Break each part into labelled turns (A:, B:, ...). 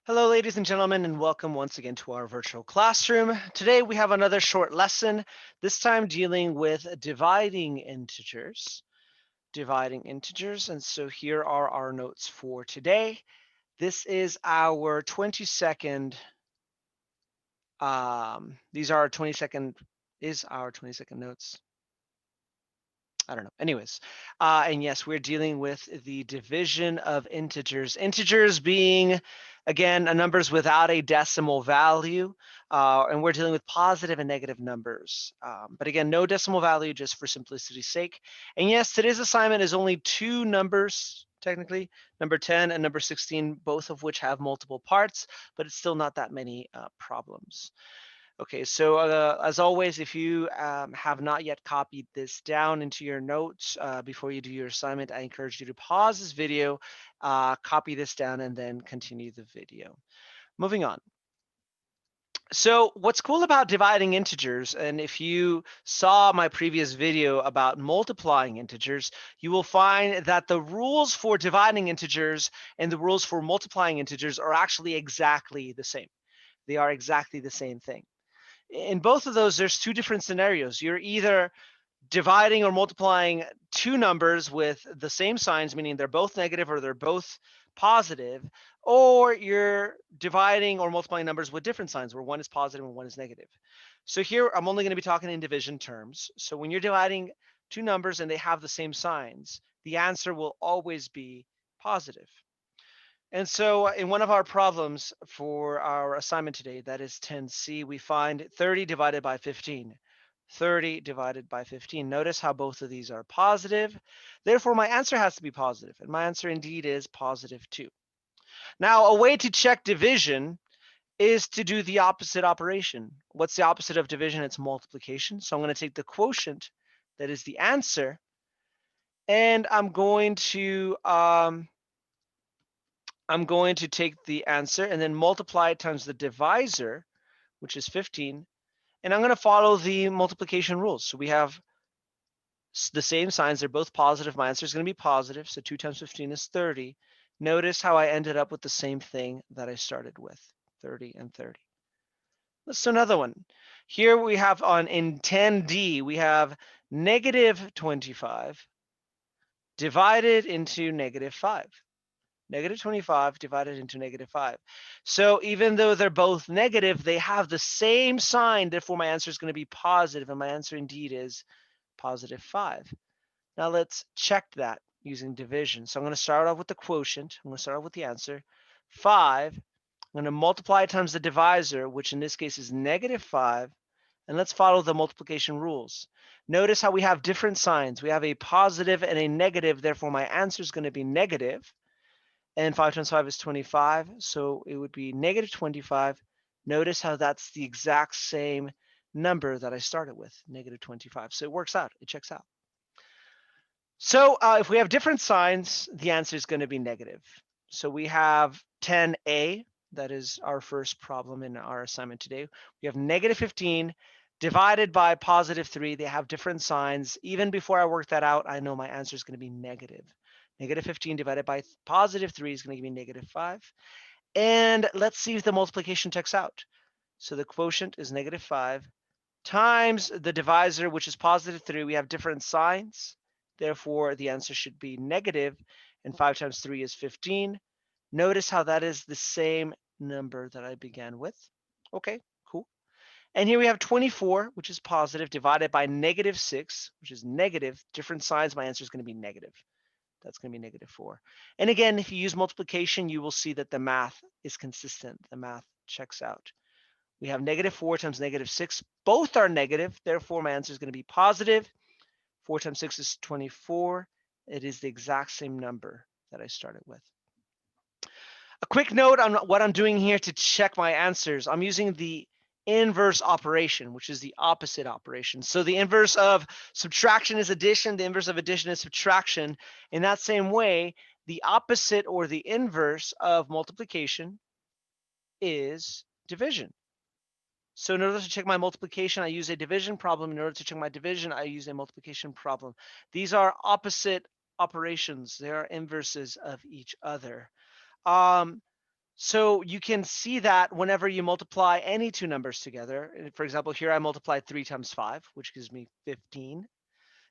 A: Hello, ladies and gentlemen, and welcome once again to our virtual classroom. Today we have another short lesson, this time dealing with dividing integers. And so here are our notes for today. This is our 20-second, these are our 20-second, is our 20-second notes. I don't know. Anyways, and yes, we're dealing with the division of integers. Integers being, again, numbers without a decimal value, and we're dealing with positive and negative numbers. But again, no decimal value, just for simplicity's sake. And yes, today's assignment is only two numbers, technically, number 10 and number 16, both of which have multiple parts, but it's still not that many problems. Okay, so as always, if you have not yet copied this down into your notes before you do your assignment, I encourage you to pause this video, copy this down, and then continue the video. Moving on. So what's cool about dividing integers, and if you saw my previous video about multiplying integers, you will find that the rules for dividing integers and the rules for multiplying integers are actually exactly the same. They are exactly the same thing. In both of those, there's two different scenarios. You're either dividing or multiplying two numbers with the same signs, meaning they're both negative or they're both positive, or you're dividing or multiplying numbers with different signs where one is positive and one is negative. So here, I'm only going to be talking in division terms. So when you're dividing two numbers and they have the same signs, the answer will always be positive. And so in one of our problems for our assignment today, that is 10C, we find 30 divided by 15. 30 divided by 15. Notice how both of these are positive. Therefore, my answer has to be positive, and my answer indeed is positive 2. Now, a way to check division is to do the opposite operation. What's the opposite of division? It's multiplication. So I'm going to take the quotient, that is the answer, and I'm going to take the answer and then multiply it times the divisor, which is 15, and I'm going to follow the multiplication rules. So we have the same signs, they're both positive. My answer is going to be positive, so 2 times 15 is 30. Notice how I ended up with the same thing that I started with, 30 and 30. Let's do another one. Here we have in 10D, we have negative 25 divided into negative 5. Negative 25 divided into negative 5. So even though they're both negative, they have the same sign. Therefore, my answer is going to be positive, and my answer indeed is positive 5. Now let's check that using division. So I'm going to start off with the quotient. I'm going to start off with the answer. 5. I'm going to multiply it times the divisor, which in this case is negative 5. And let's follow the multiplication rules. Notice how we have different signs. We have a positive and a negative. Therefore, my answer is going to be negative. And 5 times 5 is 25, so it would be negative 25. Notice how that's the exact same number that I started with, negative 25. So it works out, it checks out. So if we have different signs, the answer is going to be negative. So we have 10A, that is our first problem in our assignment today. We have negative 15 divided by positive 3. They have different signs. Even before I work that out, I know my answer is going to be negative. Negative 15 divided by positive 3 is going to give me negative 5. And let's see if the multiplication checks out. So the quotient is negative 5 times the divisor, which is positive 3. We have different signs. Therefore, the answer should be negative, and 5 times 3 is 15. Notice how that is the same number that I began with. Okay, cool. And here we have 24, which is positive, divided by negative 6, which is negative. Different signs, my answer is going to be negative. That's going to be negative 4. And again, if you use multiplication, you will see that the math is consistent. The math checks out. We have negative 4 times negative 6. Both are negative. Therefore, my answer is going to be positive. 4 times 6 is 24. It is the exact same number that I started with. A quick note on what I'm doing here to check my answers. I'm using the inverse operation, which is the opposite operation. So the inverse of subtraction is addition, the inverse of addition is subtraction. In that same way, the opposite or the inverse of multiplication is division. So in order to check my multiplication, I use a division problem. In order to check my division, I use a multiplication problem. These are opposite operations. They are inverses of each other. So you can see that whenever you multiply any two numbers together, for example, here I multiplied 3 times 5, which gives me 15.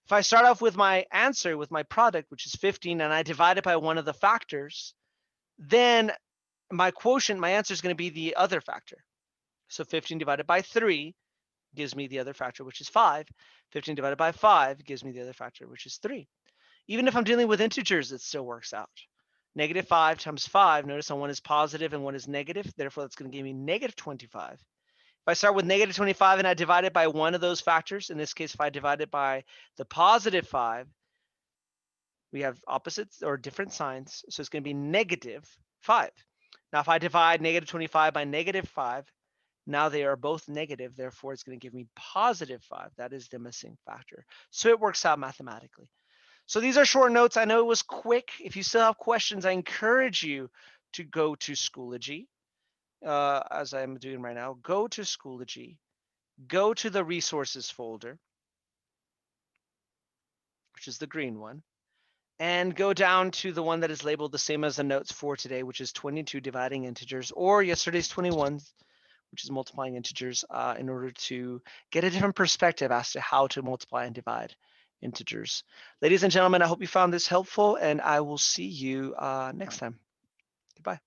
A: If I start off with my answer, with my product, which is 15, and I divide it by one of the factors, then my quotient, my answer is going to be the other factor. So 15 divided by 3 gives me the other factor, which is 5. 15 divided by 5 gives me the other factor, which is 3. Even if I'm dealing with integers, it still works out. Negative 5 times 5, notice on one is positive and one is negative, therefore that's going to give me negative 25. If I start with negative 25 and I divide it by one of those factors, in this case, if I divide it by the positive 5, we have opposites or different signs, so it's going to be negative 5. Now, if I divide negative 25 by negative 5, now they are both negative, therefore it's going to give me positive 5. That is the missing factor. So it works out mathematically. So these are short notes. I know it was quick. If you still have questions, I encourage you to go to Schoology, as I'm doing right now. Go to Schoology, go to the resources folder, which is the green one, and go down to the one that is labeled the same as the notes for today, which is 22 dividing integers, or yesterday's 21, which is multiplying integers, in order to get a different perspective as to how to multiply and divide integers. Ladies and gentlemen, I hope you found this helpful, and I will see you next time. Goodbye.